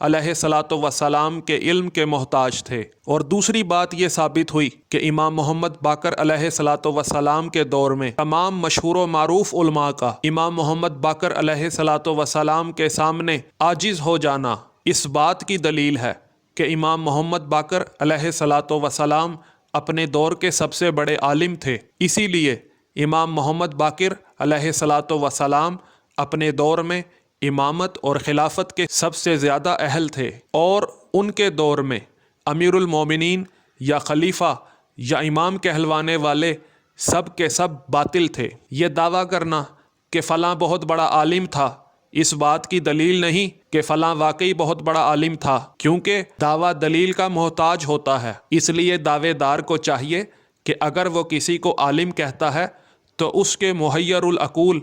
علیہ الصلاۃ والسلام کے علم کے محتاج تھے، اور دوسری بات یہ ثابت ہوئی کہ امام محمد باقر علیہ الصلاۃ والسلام کے دور میں تمام مشہور و معروف علماء کا امام محمد باقر علیہ الصلاۃ والسلام کے سامنے عاجز ہو جانا اس بات کی دلیل ہے کہ امام محمد باقر علیہ الصلاۃ والسلام اپنے دور کے سب سے بڑے عالم تھے۔ اسی لیے امام محمد باقر علیہ الصلاۃ والسلام اپنے دور میں امامت اور خلافت کے سب سے زیادہ اہل تھے، اور ان کے دور میں امیر المومنین یا خلیفہ یا امام کہلوانے والے سب کے سب باطل تھے۔ یہ دعویٰ کرنا کہ فلاں بہت بڑا عالم تھا اس بات کی دلیل نہیں کہ فلاں واقعی بہت بڑا عالم تھا، کیونکہ دعویٰ دلیل کا محتاج ہوتا ہے۔ اس لیے دعوے دار کو چاہیے کہ اگر وہ کسی کو عالم کہتا ہے تو اس کے محیر العقول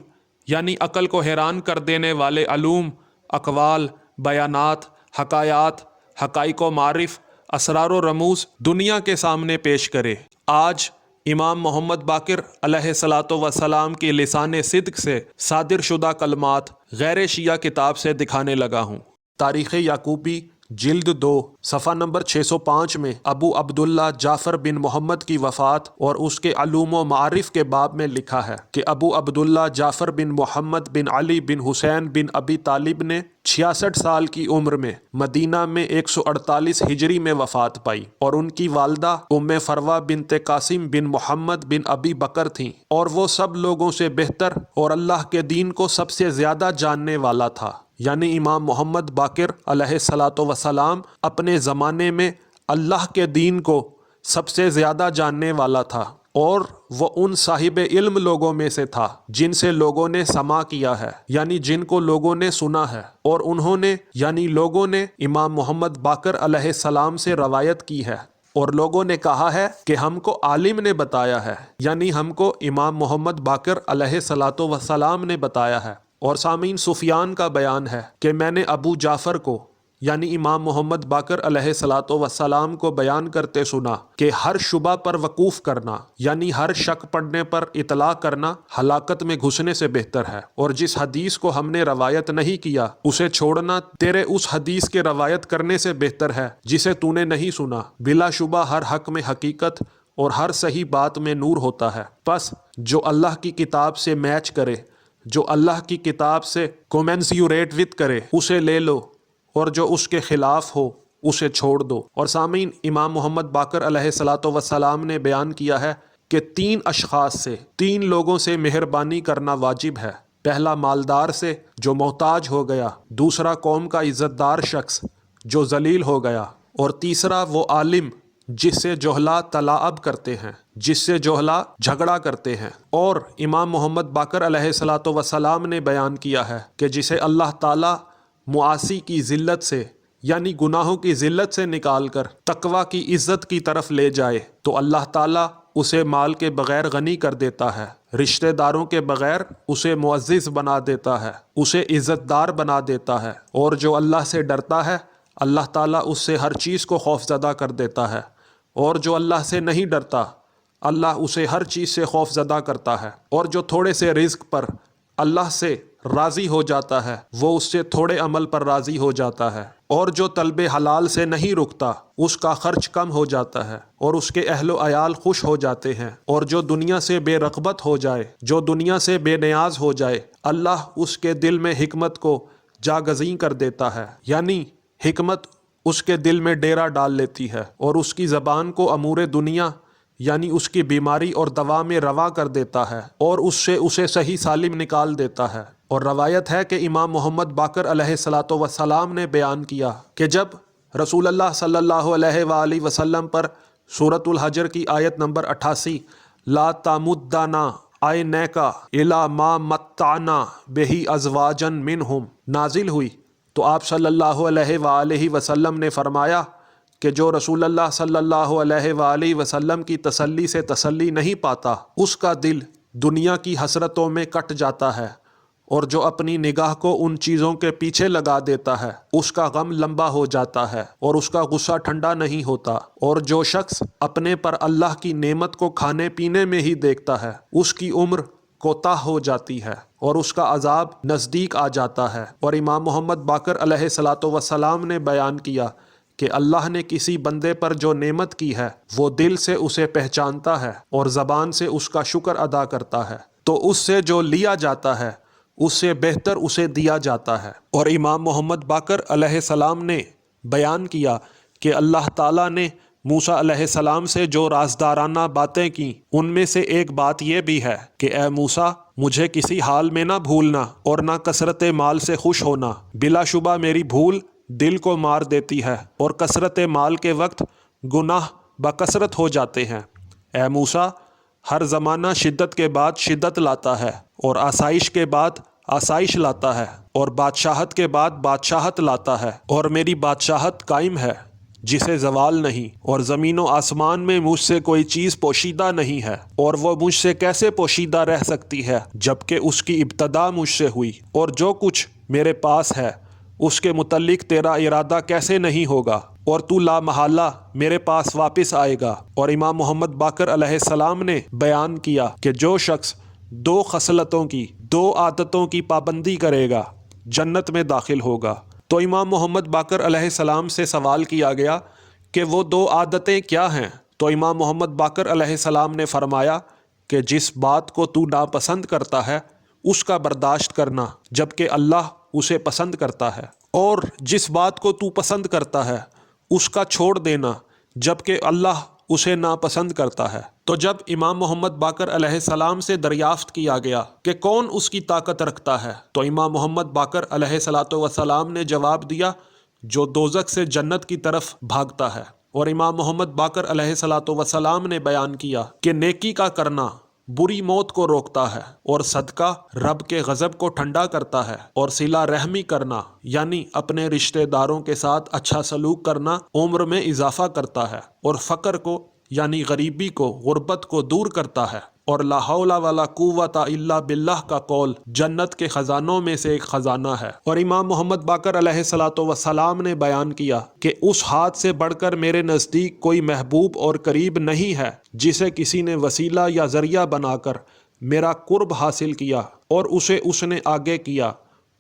یعنی عقل کو حیران کر دینے والے علوم، اقوال، بیانات، حکایات، حقائق و معارف، اسرار و رموز دنیا کے سامنے پیش کرے۔ آج امام محمد باقر علیہ الصلاۃ والسلام کی لسان صدق سے صادر شدہ کلمات غیر شیعہ کتاب سے دکھانے لگا ہوں۔ تاریخ یعقوبی جلد 2 صفحہ نمبر 605 میں ابو عبداللہ جعفر بن محمد کی وفات اور اس کے علوم و معارف کے باب میں لکھا ہے کہ ابو عبداللہ جعفر بن محمد بن علی بن حسین بن ابی طالب نے 66 سال کی عمر میں مدینہ میں 148 ہجری میں وفات پائی، اور ان کی والدہ ام فروہ بنت قاسم بن محمد بن ابی بکر تھیں، اور وہ سب لوگوں سے بہتر اور اللہ کے دین کو سب سے زیادہ جاننے والا تھا۔ یعنی امام محمد باقر علیہ الصلاۃ والسلام اپنے زمانے میں اللہ کے دین کو سب سے زیادہ جاننے والا تھا، اور وہ ان صاحب علم لوگوں میں سے تھا جن سے لوگوں نے سماع کیا ہے، یعنی جن کو لوگوں نے سنا ہے، اور انہوں نے یعنی لوگوں نے امام محمد باقر علیہ السلام سے روایت کی ہے، اور لوگوں نے کہا ہے کہ ہم کو عالم نے بتایا ہے، یعنی ہم کو امام محمد باقر علیہ الصلاۃ والسلام نے بتایا ہے۔ اور سامعین، سفیان کا بیان ہے کہ میں نے ابو جعفر کو یعنی امام محمد باقر علیہ الصلاۃ والسلام کو بیان کرتے سنا کہ ہر شبہ پر وقوف کرنا یعنی ہر شک پڑنے پر اطلاع کرنا ہلاکت میں گھسنے سے بہتر ہے، اور جس حدیث کو ہم نے روایت نہیں کیا اسے چھوڑنا تیرے اس حدیث کے روایت کرنے سے بہتر ہے جسے تو نے نہیں سنا۔ بلا شبہ ہر حق میں حقیقت اور ہر صحیح بات میں نور ہوتا ہے، پس جو اللہ کی کتاب سے میچ کرے، جو اللہ کی کتاب سے کومنسیوریٹ وتھ کرے اسے لے لو، اور جو اس کے خلاف ہو اسے چھوڑ دو۔ اور سامعین، امام محمد باقر علیہ الصلاۃ والسلام نے بیان کیا ہے کہ 3 اشخاص سے 3 لوگوں سے مہربانی کرنا واجب ہے۔ پہلا مالدار سے جو محتاج ہو گیا، دوسرا قوم کا عزت دار شخص جو ذلیل ہو گیا، اور تیسرا وہ عالم جس سے جہلا تلاعب کرتے ہیں، جس سے جہلا جھگڑا کرتے ہیں۔ اور امام محمد باقر علیہ الصلاۃ والسلام نے بیان کیا ہے کہ جسے اللہ تعالیٰ معاصی کی ذلت سے یعنی گناہوں کی ذلت سے نکال کر تقوی کی عزت کی طرف لے جائے تو اللہ تعالیٰ اسے مال کے بغیر غنی کر دیتا ہے، رشتہ داروں کے بغیر اسے معزز بنا دیتا ہے، اسے عزت دار بنا دیتا ہے، اور جو اللہ سے ڈرتا ہے اللہ تعالیٰ اس سے ہر چیز کو خوف زدہ کر دیتا ہے، اور جو اللہ سے نہیں ڈرتا اللہ اسے ہر چیز سے خوف زدہ کرتا ہے، اور جو تھوڑے سے رزق پر اللہ سے راضی ہو جاتا ہے وہ اس سے تھوڑے عمل پر راضی ہو جاتا ہے، اور جو طلب حلال سے نہیں رکتا اس کا خرچ کم ہو جاتا ہے اور اس کے اہل و عیال خوش ہو جاتے ہیں، اور جو دنیا سے بے رغبت ہو جائے، جو دنیا سے بے نیاز ہو جائے، اللہ اس کے دل میں حکمت کو جاگزیں کر دیتا ہے، یعنی حکمت اس کے دل میں ڈیرا ڈال لیتی ہے اور اس کی زبان کو امور دنیا یعنی اس کی بیماری اور دوا میں روا کر دیتا ہے، اور اس سے اسے صحیح سالم نکال دیتا ہے۔ اور روایت ہے کہ امام محمد باقر علیہ الصلاۃ والسلام نے بیان کیا کہ جب رسول اللہ صلی اللہ علیہ وآلہ وسلم پر سورۃ الحجر کی آیت نمبر 88 لا تمدنا عینیک الی ما متعنا بہ ازواجا منہم نازل ہوئی تو آپ صلی اللہ علیہ وآلہ وسلم نے فرمایا کہ جو رسول اللہ صلی اللہ علیہ وآلہ وسلم کی تسلی سے تسلی نہیں پاتا اس کا دل دنیا کی حسرتوں میں کٹ جاتا ہے، اور جو اپنی نگاہ کو ان چیزوں کے پیچھے لگا دیتا ہے اس کا غم لمبا ہو جاتا ہے اور اس کا غصہ ٹھنڈا نہیں ہوتا، اور جو شخص اپنے پر اللہ کی نعمت کو کھانے پینے میں ہی دیکھتا ہے اس کی عمر کوتاہ ہو جاتی ہے اور اس کا عذاب نزدیک آ جاتا ہے۔ اور امام محمد باقر علیہ الصلاۃ والسلام نے بیان کیا کہ اللہ نے کسی بندے پر جو نعمت کی ہے وہ دل سے اسے پہچانتا ہے اور زبان سے اس کا شکر ادا کرتا ہے، تو اس سے جو لیا جاتا ہے اس سے بہتر اسے دیا جاتا ہے۔ اور امام محمد باقر علیہ السلام نے بیان کیا کہ اللہ تعالیٰ نے موسیٰ علیہ السلام سے جو رازدارانہ باتیں کیں ان میں سے ایک بات یہ بھی ہے کہ اے موسیٰ، مجھے کسی حال میں نہ بھولنا اور نہ کثرت مال سے خوش ہونا، بلا شبہ میری بھول دل کو مار دیتی ہے اور کثرت مال کے وقت گناہ بکثرت ہو جاتے ہیں۔ اے موسیٰ، ہر زمانہ شدت کے بعد شدت لاتا ہے اور آسائش کے بعد آسائش لاتا ہے اور بادشاہت کے بعد بادشاہت لاتا ہے، اور میری بادشاہت قائم ہے جسے زوال نہیں، اور زمین و آسمان میں مجھ سے کوئی چیز پوشیدہ نہیں ہے، اور وہ مجھ سے کیسے پوشیدہ رہ سکتی ہے جبکہ اس کی ابتدا مجھ سے ہوئی، اور جو کچھ میرے پاس ہے اس کے متعلق تیرا ارادہ کیسے نہیں ہوگا، اور تو لا محالہ میرے پاس واپس آئے گا۔ اور امام محمد باقر علیہ السلام نے بیان کیا کہ جو شخص 2 خصلتوں کی، 2 عادتوں کی پابندی کرے گا جنت میں داخل ہوگا۔ تو امام محمد باقر علیہ السلام سے سوال کیا گیا کہ وہ 2 عادتیں کیا ہیں؟ تو امام محمد باقر علیہ السلام نے فرمایا کہ جس بات کو تو ناپسند کرتا ہے اس کا برداشت کرنا جبکہ اللہ اسے پسند کرتا ہے، اور جس بات کو تو پسند کرتا ہے اس کا چھوڑ دینا جبکہ اللہ اسے ناپسند کرتا ہے۔ تو جب امام محمد باقر علیہ السلام سے دریافت کیا گیا کہ کون اس کی طاقت رکھتا ہے، تو امام محمد باقر علیہ الصلاۃ والسلام نے جواب دیا جو دوزخ سے جنت کی طرف بھاگتا ہے۔ اور امام محمد باقر علیہ الصلاۃ والسلام نے بیان کیا کہ نیکی کا کرنا بری موت کو روکتا ہے، اور صدقہ رب کے غضب کو ٹھنڈا کرتا ہے، اور صلہ رحمی کرنا یعنی اپنے رشتہ داروں کے ساتھ اچھا سلوک کرنا عمر میں اضافہ کرتا ہے، اور فقر کو یعنی غریبی کو، غربت کو دور کرتا ہے، اور لا حول ولا قوت الا باللہ کا قول جنت کے خزانوں میں سے ایک خزانہ ہے۔ اور امام محمد باقر علیہ الصلاۃ والسلام نے بیان کیا کہ اس ہاتھ سے بڑھ کر میرے نزدیک کوئی محبوب اور قریب نہیں ہے جسے کسی نے وسیلہ یا ذریعہ بنا کر میرا قرب حاصل کیا اور اسے اس نے آگے کیا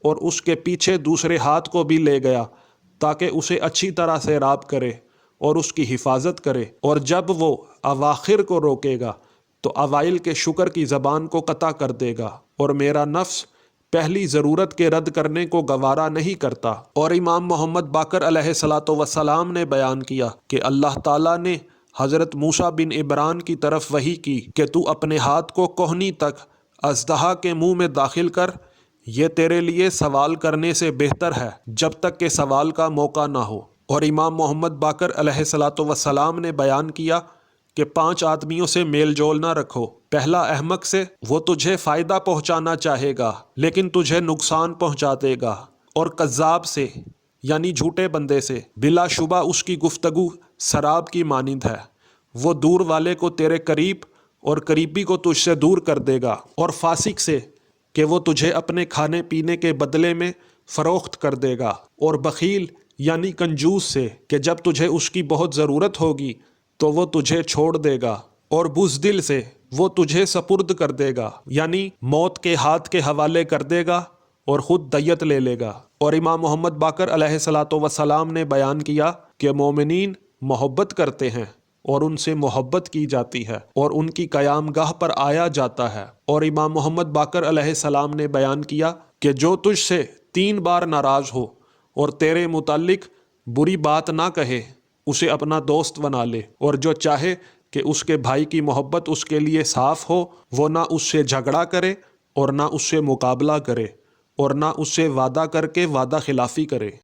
اور اس کے پیچھے دوسرے ہاتھ کو بھی لے گیا تاکہ اسے اچھی طرح سے راب کرے اور اس کی حفاظت کرے، اور جب وہ اواخر کو روکے گا تو اوائل کے شکر کی زبان کو قطع کر دے گا، اور میرا نفس پہلی ضرورت کے رد کرنے کو گوارا نہیں کرتا۔ اور امام محمد باقر علیہ الصلاۃ والسلام نے بیان کیا کہ اللہ تعالیٰ نے حضرت موسیٰ بن عمران کی طرف وحی کی کہ تو اپنے ہاتھ کو کوہنی تک اژدہا کے منہ میں داخل کر، یہ تیرے لیے سوال کرنے سے بہتر ہے جب تک کہ سوال کا موقع نہ ہو۔ اور امام محمد باقر علیہ الصلاۃ والسلام نے بیان کیا کہ 5 آدمیوں سے میل جول نہ رکھو۔ پہلا احمق سے، وہ تجھے فائدہ پہنچانا چاہے گا لیکن تجھے نقصان پہنچا دے گا، اور کذاب سے یعنی جھوٹے بندے سے، بلا شبہ اس کی گفتگو سراب کی مانند ہے، وہ دور والے کو تیرے قریب اور قریبی کو تجھ سے دور کر دے گا۔ اور فاسق سے کہ وہ تجھے اپنے کھانے پینے کے بدلے میں فروخت کر دے گا، اور بخیل یعنی کنجوس سے کہ جب تجھے اس کی بہت ضرورت ہوگی تو وہ تجھے چھوڑ دے گا، اور بزدل سے وہ تجھے سپرد کر دے گا یعنی موت کے ہاتھ کے حوالے کر دے گا اور خود دیت لے لے گا۔ اور امام محمد باقر علیہ الصلاۃ والسلام نے بیان کیا کہ مومنین محبت کرتے ہیں اور ان سے محبت کی جاتی ہے اور ان کی قیام گاہ پر آیا جاتا ہے۔ اور امام محمد باقر علیہ السلام نے بیان کیا کہ جو تجھ سے 3 بار ناراض ہو اور تیرے متعلق بری بات نہ کہے اسے اپنا دوست بنا لے، اور جو چاہے کہ اس کے بھائی کی محبت اس کے لیے صاف ہو وہ نہ اس سے جھگڑا کرے اور نہ اس سے مقابلہ کرے اور نہ اس سے وعدہ کر کے وعدہ خلافی کرے۔